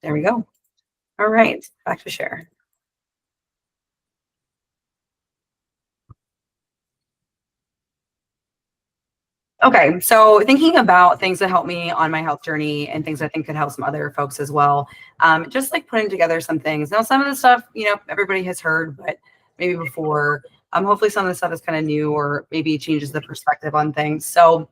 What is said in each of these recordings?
There we go. All right, back to share. Okay, so thinking about things that help me on my health journey and things I think could help some other folks as well. Just like putting together some things. Now, some of the stuff, everybody has heard, but maybe before. Hopefully, some of the stuff is kind of new or maybe changes the perspective on things. So,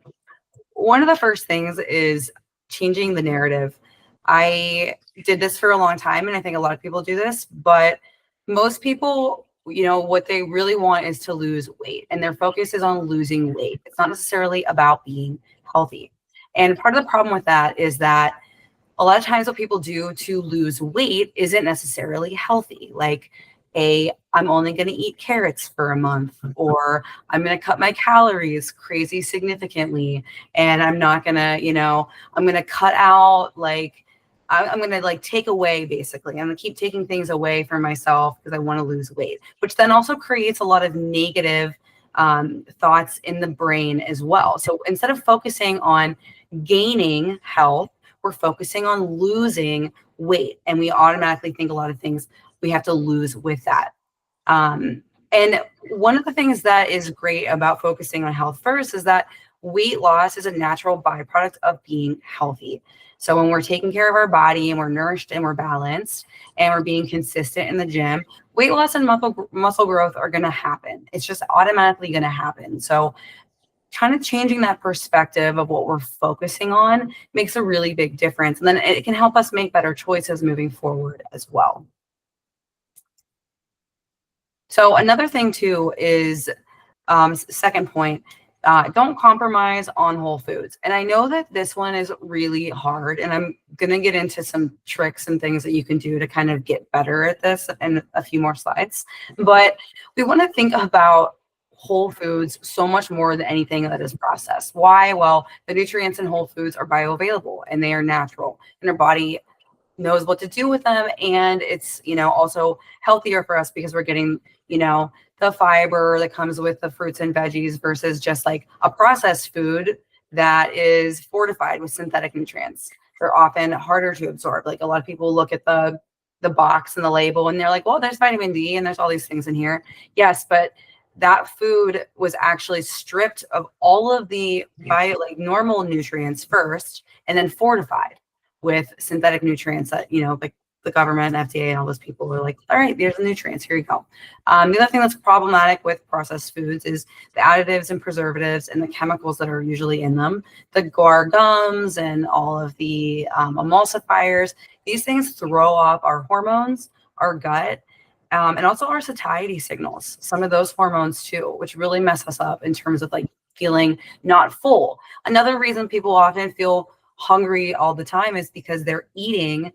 one of the first things is changing the narrative. I did this for a long time, and I think a lot of people do this, but most people, what they really want is to lose weight, and their focus is on losing weight. It's not necessarily about being healthy. And part of the problem with that is that a lot of times what people do to lose weight isn't necessarily healthy. Like I'm only going to eat carrots for a month, or I'm going to cut my calories crazy significantly, and I'm not going to, I'm going to cut out I'm going to like take away basically. I'm going to keep taking things away from myself because I want to lose weight, which then also creates a lot of negative thoughts in the brain as well. So instead of focusing on gaining health, we're focusing on losing weight, and we automatically think a lot of things we have to lose with that. And one of the things that is great about focusing on health first is that weight loss is a natural byproduct of being healthy. So when we're taking care of our body and we're nourished and we're balanced and we're being consistent in the gym, weight loss and muscle growth are going to happen. It's just automatically going to happen. So kind of changing that perspective of what we're focusing on makes a really big difference. And then it can help us make better choices moving forward as well. So another thing too is second point, don't compromise on whole foods. And I know that this one is really hard, and I'm going to get into some tricks and things that you can do to kind of get better at this in a few more slides. But we want to think about whole foods so much more than anything that is processed. Why? Well, the nutrients in whole foods are bioavailable and they are natural, and our body knows what to do with them, and it's also healthier for us because we're getting the fiber that comes with the fruits and veggies versus just like a processed food that is fortified with synthetic nutrients. They're often harder to absorb. Like a lot of people look at the box and the label and they're like, well, there's vitamin D and there's all these things in here. Yes, but that food was actually stripped of all of the normal nutrients first and then fortified with synthetic nutrients that like the government, FDA, and all those people are like, all right, there's the nutrients. Here you go. The other thing that's problematic with processed foods is the additives and preservatives and the chemicals that are usually in them. The guar gums and all of the emulsifiers. These things throw off our hormones, our gut, and also our satiety signals. Some of those hormones too, which really mess us up in terms of like feeling not full. Another reason people often feel hungry all the time is because they're eating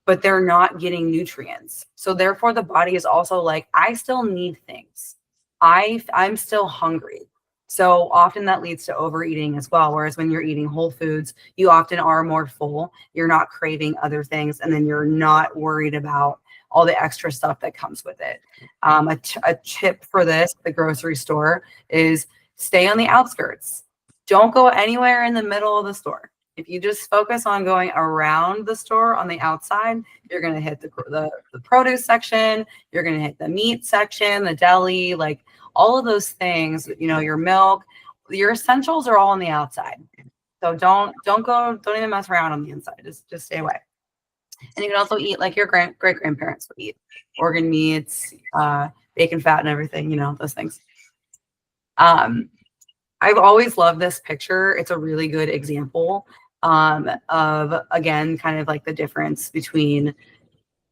but they're not getting nutrients. So therefore the body is also like, I still need things. I'm still hungry. So often that leads to overeating as well. Whereas when you're eating whole foods, you often are more full. You're not craving other things, and then you're not worried about all the extra stuff that comes with it. A tip for this, the grocery store, is stay on the outskirts. Don't go anywhere in the middle of the store. If you just focus on going around the store on the outside, you're going to hit the produce section, you're going to hit the meat section, the deli, like all of those things, your milk, your essentials are all on the outside. So don't even mess around on the inside. Just stay away. And you can also eat like your great grandparents would eat, organ meats, bacon fat and everything, those things. I've always loved this picture. It's a really good example of, again, kind of like the difference between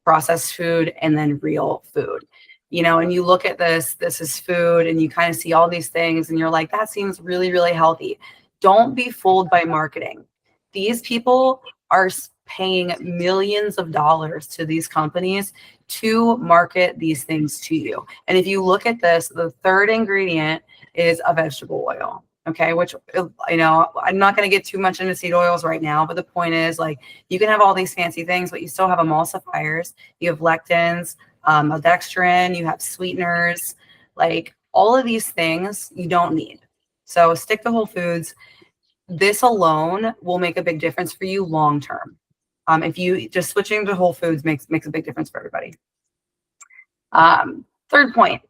processed food and then real food. And you look at this is food, and you kind of see all these things and you're like, that seems really, really healthy. Don't be fooled by marketing. These people are paying millions of dollars to these companies to market these things to you. And if you look at this, the third ingredient is a vegetable oil. Okay, which, I'm not going to get too much into seed oils right now, but the point is, like, you can have all these fancy things, but you still have emulsifiers, you have lectins, dextrin, you have sweeteners, like all of these things you don't need. So stick to whole foods. This alone will make a big difference for you long term. If you just switching to whole foods makes a big difference for everybody. Third point,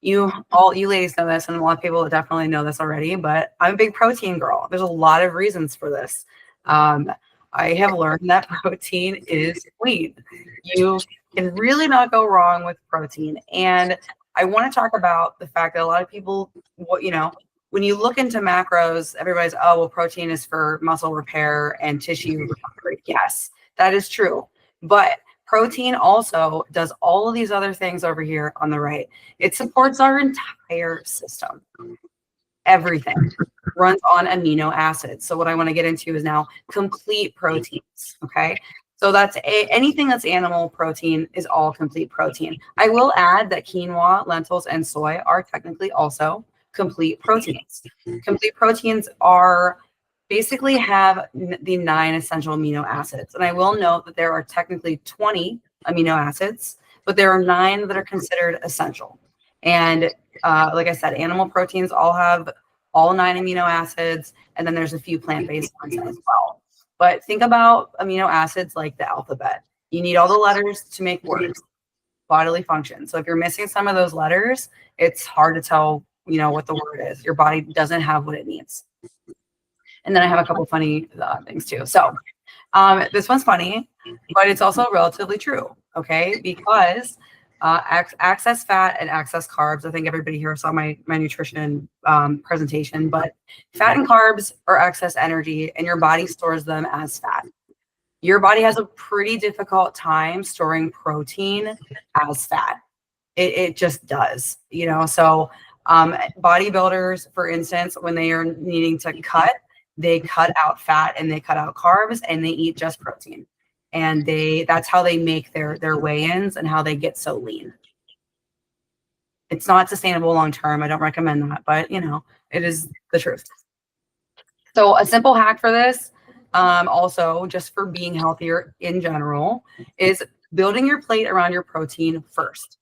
you ladies know this, and a lot of people definitely know this already, but I'm a big protein girl. There's a lot of reasons for this. I have learned that protein is queen. You can really not go wrong with protein. And I want to talk about the fact that a lot of people, when you look into macros, everybody's, oh, well, protein is for muscle repair and tissue recovery. Yes, that is true. But protein also does all of these other things over here on the right. It supports our entire system. Everything runs on amino acids. So what I want to get into is now complete proteins. Okay. So that's anything that's animal protein is all complete protein. I will add that quinoa, lentils, and soy are technically also complete proteins. Complete proteins are basically have the 9 essential amino acids. And I will note that there are technically 20 amino acids, but there are 9 that are considered essential. And like I said, animal proteins all have all 9 amino acids, and then there's a few plant-based ones as well. But think about amino acids like the alphabet. You need all the letters to make words, bodily function. So if you're missing some of those letters, it's hard to tell, what the word is. Your body doesn't have what it needs. And then I have a couple funny things too. So this one's funny, but it's also relatively true, okay? Because excess fat and excess carbs, I think everybody here saw my nutrition presentation, but fat and carbs are excess energy, and your body stores them as fat. Your body has a pretty difficult time storing protein as fat. It just does, So bodybuilders, for instance, when they are needing to cut, they cut out fat and they cut out carbs and they eat just protein. And that's how they make their weigh-ins and how they get so lean. It's not sustainable long term. I don't recommend that, but it is the truth. So a simple hack for this, also just for being healthier in general, is building your plate around your protein first.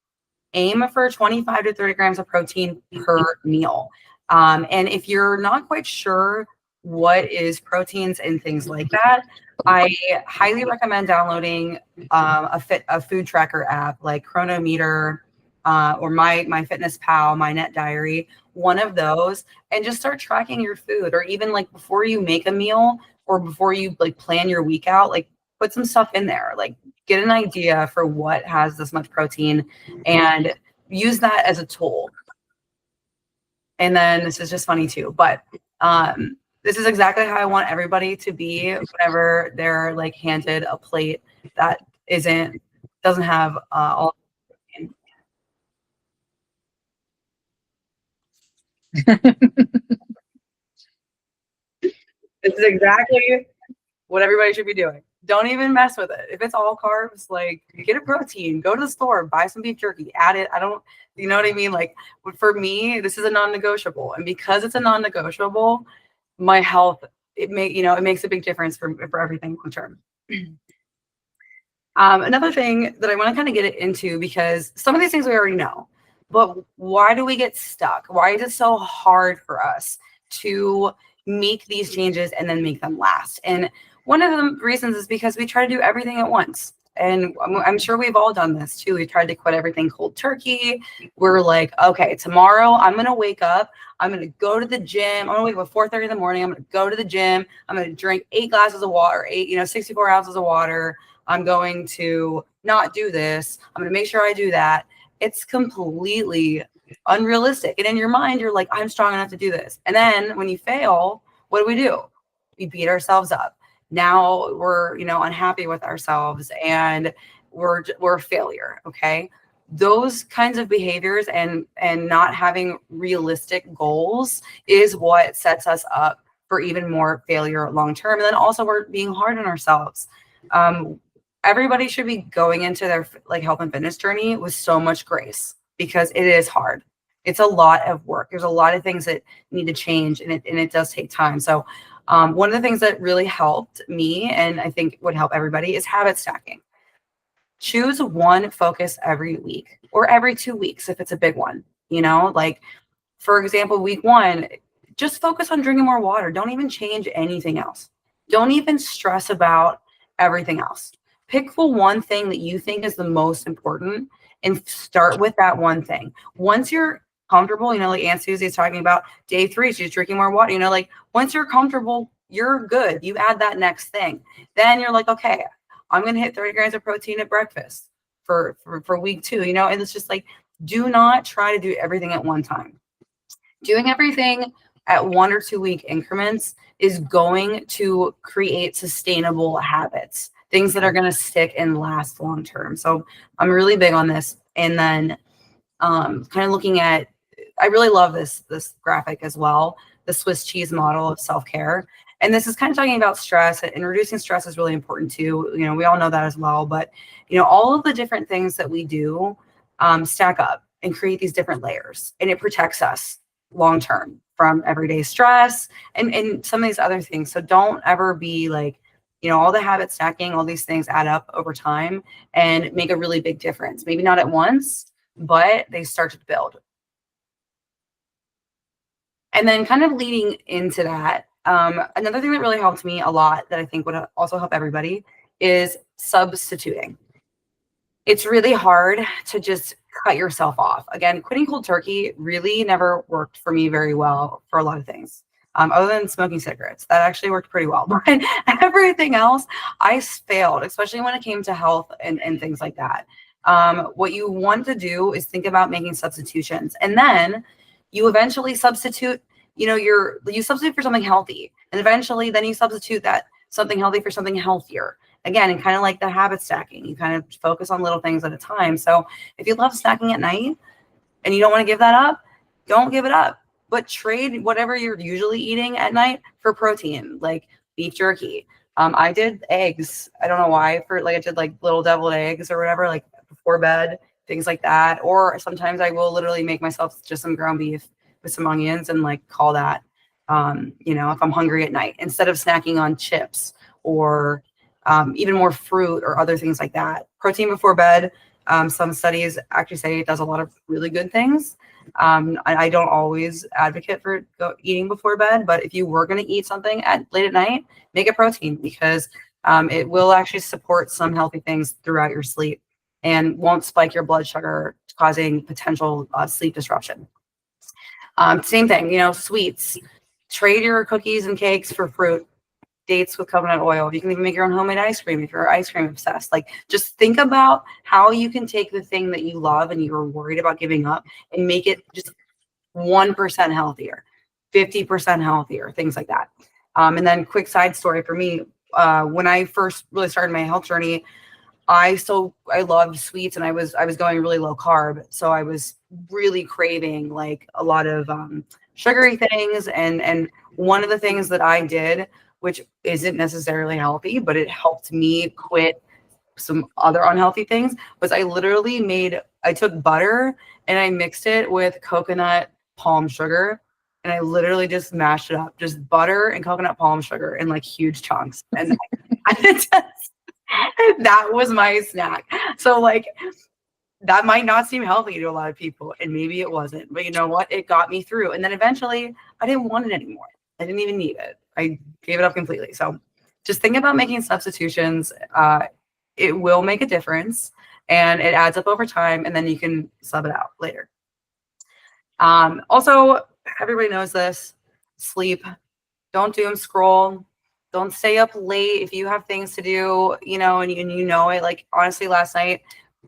Aim for 25 to 30 grams of protein per meal. And if you're not quite sure what is proteins and things like that, I highly recommend downloading a food tracker app like Chronometer or my Fitness Pal, my Net Diary, one of those, and just start tracking your food. Or even like before you make a meal or before you like plan your week out, like put some stuff in there, like get an idea for what has this much protein and use that as a tool. And then this is just funny too, but this is exactly how I want everybody to be whenever they're like handed a plate that doesn't have all. This is exactly what everybody should be doing. Don't even mess with it. If it's all carbs, like get a protein, go to the store, buy some beef jerky, add it. You know what I mean? Like for me, this is a non-negotiable. And because it's a non-negotiable, my health, it makes a big difference for everything long term. Another thing that I want to kind of get into, because some of these things we already know, but why do we get stuck? Why is it so hard for us to make these changes and then make them last? And one of the reasons is because we try to do everything at once. And I'm sure we've all done this too. We tried to quit everything cold turkey. We're like, okay, tomorrow I'm going to wake up. I'm going to go to the gym. I'm going to wake up at 4:30 in the morning. I'm going to go to the gym. I'm going to drink 8 glasses of water, 64 ounces of water. I'm going to not do this. I'm going to make sure I do that. It's completely unrealistic. And in your mind, you're like, I'm strong enough to do this. And then when you fail, what do? We beat ourselves up. Now we're, unhappy with ourselves and we're a failure. Okay. Those kinds of behaviors and not having realistic goals is what sets us up for even more failure long-term. And then also we're being hard on ourselves. Everybody should be going into their health and fitness journey with so much grace, because it is hard. It's a lot of work. There's a lot of things that need to change, and it does take time. So one of the things that really helped me, and I think would help everybody, is habit stacking. Choose one focus every week or every 2 weeks if it's a big one. Like for example, week 1, just focus on drinking more water. Don't even change anything else. Don't even stress about everything else. Pick the one thing that you think is the most important and start with that one thing. Once you're comfortable, like Aunt Susie is talking about day 3, she's drinking more water, like once you're comfortable, you're good. You add that next thing. Then you're like, okay, I'm going to hit 30 grams of protein at breakfast for week 2, and it's just like, do not try to do everything at one time. Doing everything at 1 or 2 week increments is going to create sustainable habits, things that are going to stick and last long term. So I'm really big on this. And then kind of looking at, I really love this graphic as well, the Swiss cheese model of self-care. And this is kind of talking about stress, and reducing stress is really important too. We all know that as well, but all of the different things that we do stack up and create these different layers, and it protects us long term from everyday stress and some of these other things. So don't ever be like, all the habit stacking, all these things add up over time and make a really big difference. Maybe not at once, but they start to build. And then kind of leading into that, another thing that really helped me a lot that I think would also help everybody is substituting. It's really hard to just cut yourself off. Again, quitting cold turkey really never worked for me very well for a lot of things. Other than smoking cigarettes, that actually worked pretty well. But everything else, I failed, especially when it came to health and things like that. What you want to do is think about making substitutions, and then you eventually substitute. You substitute for something healthy, and eventually then you substitute that something healthy for something healthier. Again, and kind of like the habit stacking, you kind of focus on little things at a time. So if you love snacking at night and you don't want to give that up, don't give it up. But trade whatever you're usually eating at night for protein, like beef jerky. I did eggs. I don't know why. I did like little deviled eggs or whatever, like before bed, things like that. Or sometimes I will literally make myself just some ground beef with some onions and like call that, if I'm hungry at night, instead of snacking on chips or even more fruit or other things like that. Protein before bed. Some studies actually say it does a lot of really good things. I don't always advocate for eating before bed, but if you were going to eat something late at night, make it protein, because it will actually support some healthy things throughout your sleep and won't spike your blood sugar, causing potential sleep disruption. Same thing, sweets. Trade your cookies and cakes for fruit. Dates with coconut oil. You can even make your own homemade ice cream if you're ice cream obsessed. Like, just think about how you can take the thing that you love and you're worried about giving up and make it just 1% healthier, 50% healthier, things like that. And then quick side story for me, when I first really started my health journey, I loved sweets, and I was going really low carb. So I was really craving like a lot of sugary things. And one of the things that I did, which isn't necessarily healthy, but it helped me quit some other unhealthy things, was I took butter and I mixed it with coconut palm sugar, and I literally just mashed it up, just butter and coconut palm sugar in like huge chunks. And that was my snack. So like, that might not seem healthy to a lot of people, and maybe it wasn't, but you know what? It got me through. And then eventually I didn't want it anymore. I didn't even need it. I gave it up completely. So just think about making substitutions. It will make a difference, and it adds up over time, and then you can sub it out later. Also, everybody knows this, sleep. Don't doom scroll. Don't stay up late if you have things to do, and you know it. Like, honestly, last night,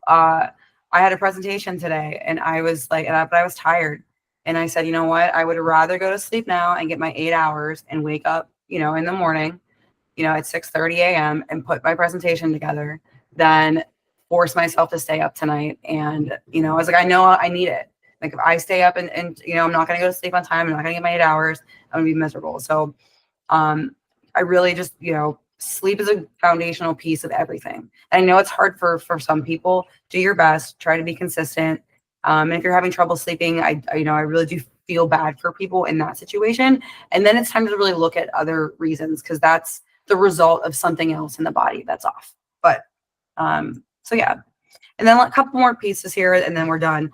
I had a presentation today, and I was like, but I was tired. And I said, you know what? I would rather go to sleep now and get my 8 hours and wake up, in the morning, at 6:30 a.m. and put my presentation together than force myself to stay up tonight. And, I was like, I know I need it. Like, if I stay up and I'm not going to go to sleep on time, I'm not going to get my 8 hours, I'm going to be miserable. So I really just, sleep is a foundational piece of everything. And I know it's hard for some people. Do your best, try to be consistent. And if you're having trouble sleeping, I really do feel bad for people in that situation. And then it's time to really look at other reasons, because that's the result of something else in the body that's off. But so yeah. And then a couple more pieces here, and then we're done.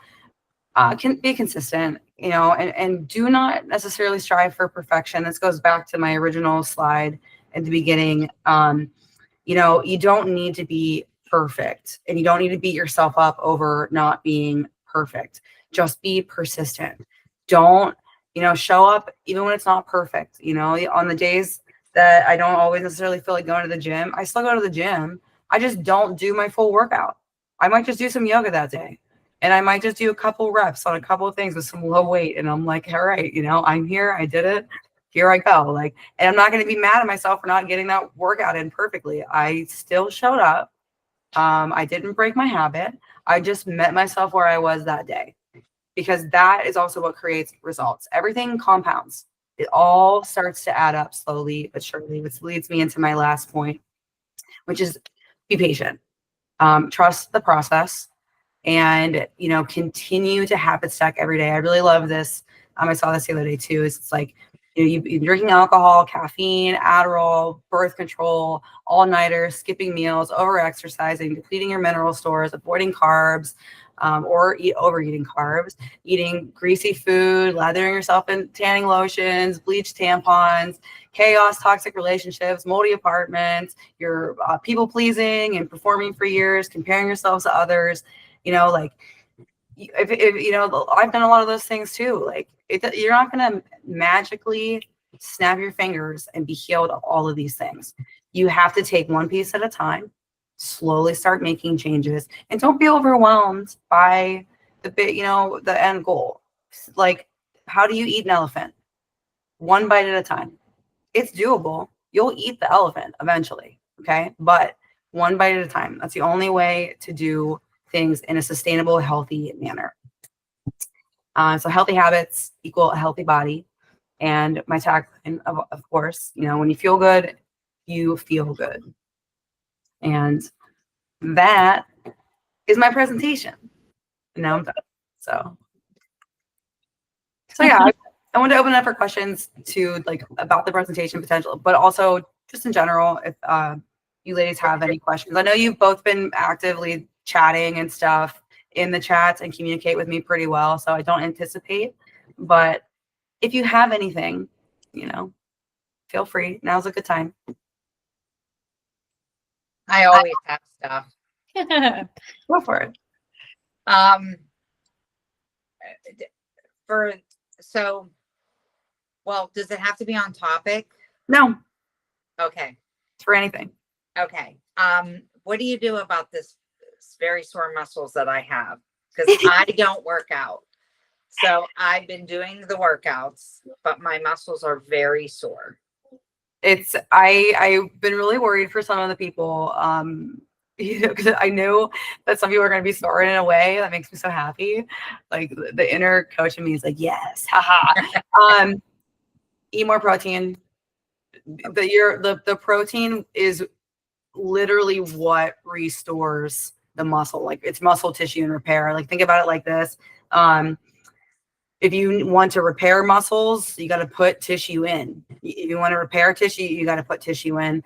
Can be consistent, and do not necessarily strive for perfection. This goes back to my original slide at the beginning. You know, you don't need to be perfect, and you don't need to beat yourself up over not being perfect. Just be persistent. Don't, show up even when it's not perfect. On the days that I don't always necessarily feel like going to the gym, I still go to the gym. I just don't do my full workout. I might just do some yoga that day. And I might just do a couple reps on a couple of things with some low weight. And I'm like, all right, I'm here. I did it. Here I go. Like, and I'm not going to be mad at myself for not getting that workout in perfectly. I still showed up. I didn't break my habit. I just met myself where I was that day, because that is also what creates results. Everything compounds. It all starts to add up slowly but surely, which leads me into my last point, which is be patient. Trust the process, and continue to habit stack every day. I really love this. I saw this the other day too. It's like, you've been drinking alcohol, caffeine, Adderall, birth control, all-nighters, skipping meals, over-exercising, depleting your mineral stores, avoiding carbs, or overeating carbs, eating greasy food, lathering yourself in tanning lotions, bleach tampons, chaos, toxic relationships, moldy apartments, you're people pleasing and performing for years, comparing yourselves to others. Like, if I've done a lot of those things too. Like, you're not going to magically snap your fingers and be healed of all of these things. You have to take one piece at a time, slowly start making changes, and don't be overwhelmed by the end goal. Like, how do you eat an elephant? One bite at a time. It's doable. You'll eat the elephant eventually. Okay. But one bite at a time. That's the only way to do things in a sustainable, healthy manner. So healthy habits equal a healthy body. And my tagline, of course, when you feel good, you feel good. And that is my presentation. And now I'm done. So yeah, I want to open it up for questions to about the presentation potential, but also just in general, if you ladies have any questions. I know you've both been actively chatting and stuff in the chats and communicate with me pretty well, so I don't anticipate. But if you have anything, feel free. Now's a good time. I always have stuff. Go for it. Well, does it have to be on topic? No. Okay. It's for anything. Okay. What do you do about this very sore muscles that I have? Because I don't work out. So I've been doing the workouts, but my muscles are very sore. I've been really worried for some of the people, because I know that some people are going to be sore in a way that makes me so happy. Like, the inner coach in me is like, yes, haha. Eat more protein. The protein is literally what restores the muscle. Like, it's muscle tissue and repair. Like, think about it like this. If you want to repair muscles, you got to put tissue in. If you want to repair tissue, you got to put tissue in.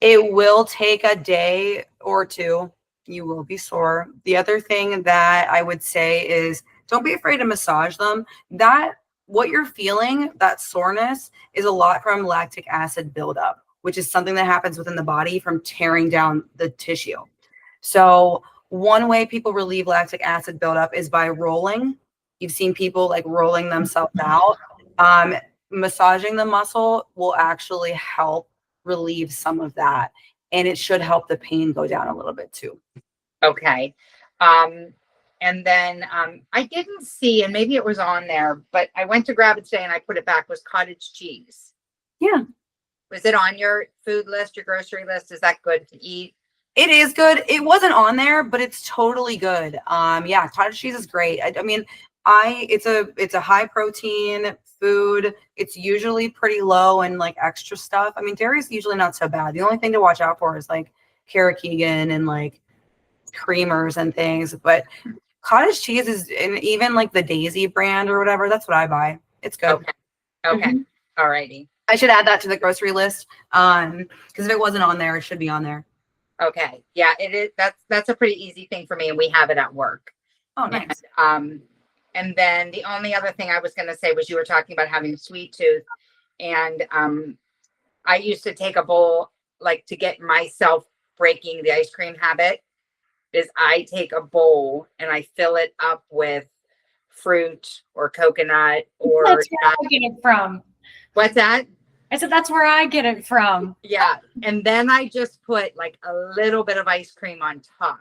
It will take a day or two. You will be sore. The other thing that I would say is, don't be afraid to massage them. What you're feeling, that soreness, is a lot from lactic acid buildup, which is something that happens within the body from tearing down the tissue. So one way people relieve lactic acid buildup is by rolling. You've seen people rolling themselves out. Massaging the muscle will actually help relieve some of that, and it should help the pain go down a little bit too. Okay. And then I didn't see, and maybe it was on there, but I went to grab it today and I put it back, was cottage cheese. Yeah. Was it on your food list, your grocery list? Is that good to eat? It is good. It wasn't on there, but it's totally good. Yeah, cottage cheese is great. I mean, it's a high protein food. It's usually pretty low in extra stuff. I mean, dairy is usually not so bad. The only thing to watch out for is Karakegan and creamers and things. But cottage cheese is, and even the Daisy brand or whatever, that's what I buy. It's good. Okay. All righty. I should add that to the grocery list. Because if it wasn't on there, it should be on there. Okay. Yeah, it is. That's a pretty easy thing for me, and we have it at work. Oh, nice. And then the only other thing I was going to say was, you were talking about having a sweet tooth, and I used to take a bowl like to get myself breaking the ice cream habit is I take a bowl and I fill it up with fruit or coconut or That's where I get it from. what's that? I said, that's where I get it from. Yeah. And then I just put like a little bit of ice cream on top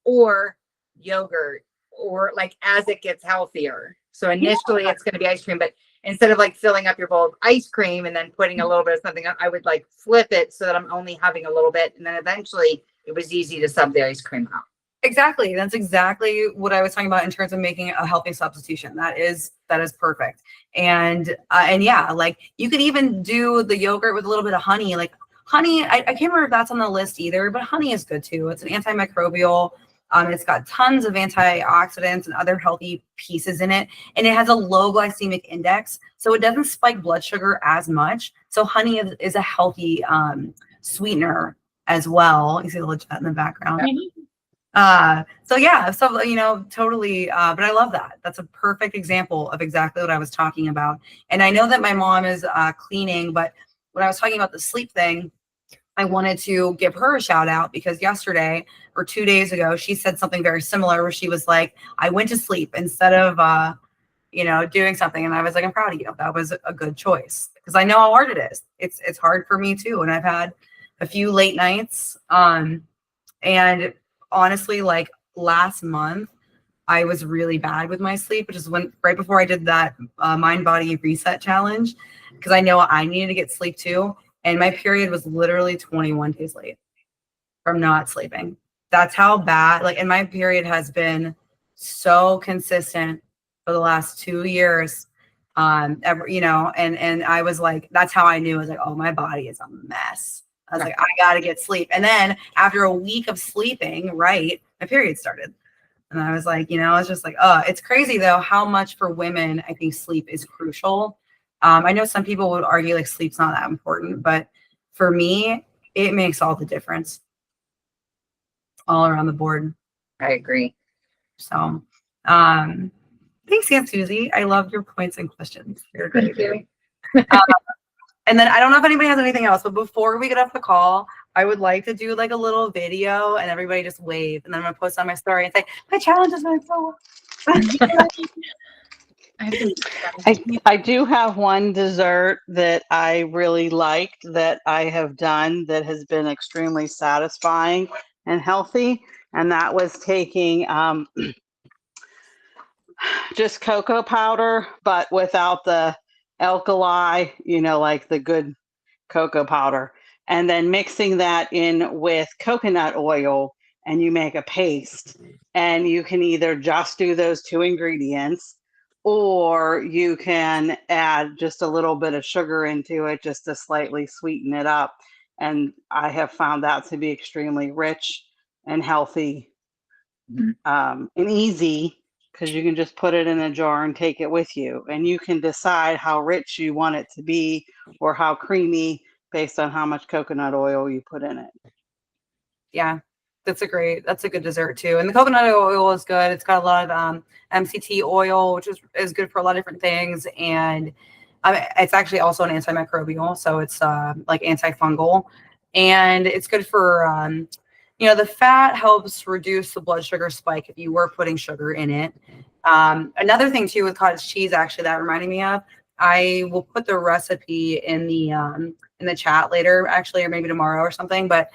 or yogurt or like as it gets healthier. So initially it's going to be ice cream, but instead of like filling up your bowl of ice cream and then putting a little bit of something, I would like flip it so that I'm only having a little bit. And then eventually it was easy to sub the ice cream out. Exactly. That's exactly what I was talking about in terms of making a healthy substitution. That is perfect. And yeah, like you could even do the yogurt with a little bit of honey. Like honey, I can't remember if that's on the list either, but honey is good too. It's an antimicrobial. It's got tons of antioxidants and other healthy pieces in it, and it has a low glycemic index, so it doesn't spike blood sugar as much. So honey is a healthy sweetener as well. You see the legit in the background. So yeah, so totally. But I love that. That's a perfect example of exactly what I was talking about. And I know that my mom is cleaning, but when I was talking about the sleep thing, I wanted to give her a shout out because yesterday or 2 days ago, she said something very similar where she was like, I went to sleep instead of, doing something. And I was like, I'm proud of you. That was a good choice because I know how hard it is. It's hard for me too. And I've had a few late nights. And honestly, like last month, I was really bad with my sleep, which is when right before I did that mind body reset challenge, because I know I needed to get sleep too. And my period was literally 21 days late from not sleeping. That's how bad, and my period has been so consistent for the last 2 years. And I was like, that's how I knew. I was like, oh, my body is a mess. I was like, I got to get sleep. And then after a week of sleeping, right, my period started. And I was like, it's just like, it's crazy though, how much for women, I think sleep is crucial. I know some people would argue like sleep's not that important, but for me, it makes all the difference all around the board. I agree. So, thanks, Aunt Susie. I loved your points and questions. You're great. Thank you. And then I don't know if anybody has anything else, but before we get off the call, I would like to do like a little video and everybody just wave. And then I'm going to post on my story and say, my challenge is went so well. I do have one dessert that I really liked that I have done that has been extremely satisfying and healthy. And that was taking just cocoa powder, but without the alkali, like the good cocoa powder, and then mixing that in with coconut oil, and you make a paste. And you can either just do those two ingredients, or you can add just a little bit of sugar into it just to slightly sweeten it up. And I have found that to be extremely rich and healthy and easy, because you can just put it in a jar and take it with you. And you can decide how rich you want it to be or how creamy based on how much coconut oil you put in it. Yeah, that's a good dessert too. And the coconut oil is good. It's got a lot of MCT oil, which is good for a lot of different things. And it's actually also an antimicrobial. So it's like antifungal. And it's good for, the fat helps reduce the blood sugar spike if you were putting sugar in it. Another thing too with cottage cheese, actually, that reminded me of, I will put the recipe in the chat later, actually, or maybe tomorrow or something. But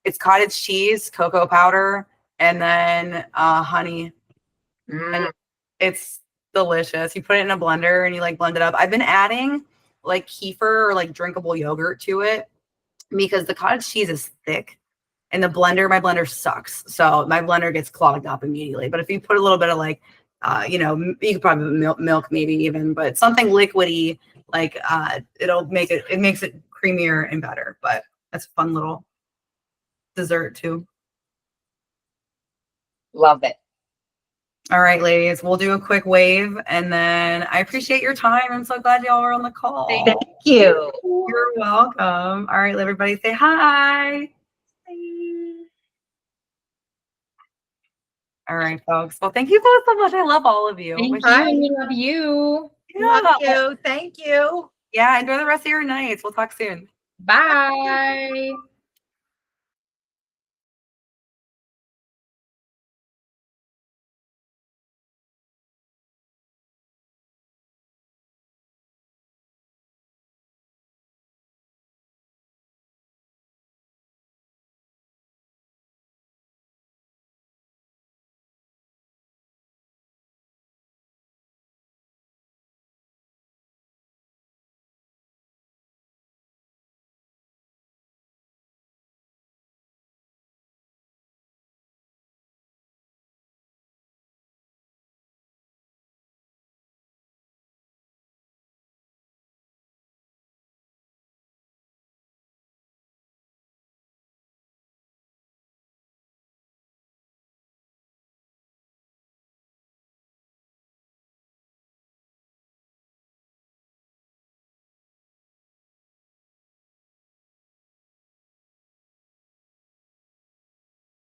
it's cottage cheese, cocoa powder, and then honey. And it's delicious. You put it in a blender and you like blend it up. I've been adding like kefir or like drinkable yogurt to it because the cottage cheese is thick. And my blender sucks. So my blender gets clogged up immediately. But if you put a little bit of like, you could probably milk maybe even, but something liquidy, like it makes it creamier and better. But that's a fun little dessert too. Love it. All right, ladies, we'll do a quick wave. And then I appreciate your time. I'm so glad y'all were on the call. Thank you. You're welcome. All right, everybody say hi. All right, folks. Well, thank you both so much. I love all of you. Thank you. We love you. Yeah. Love you. Thank you. Yeah, enjoy the rest of your nights. We'll talk soon. Bye.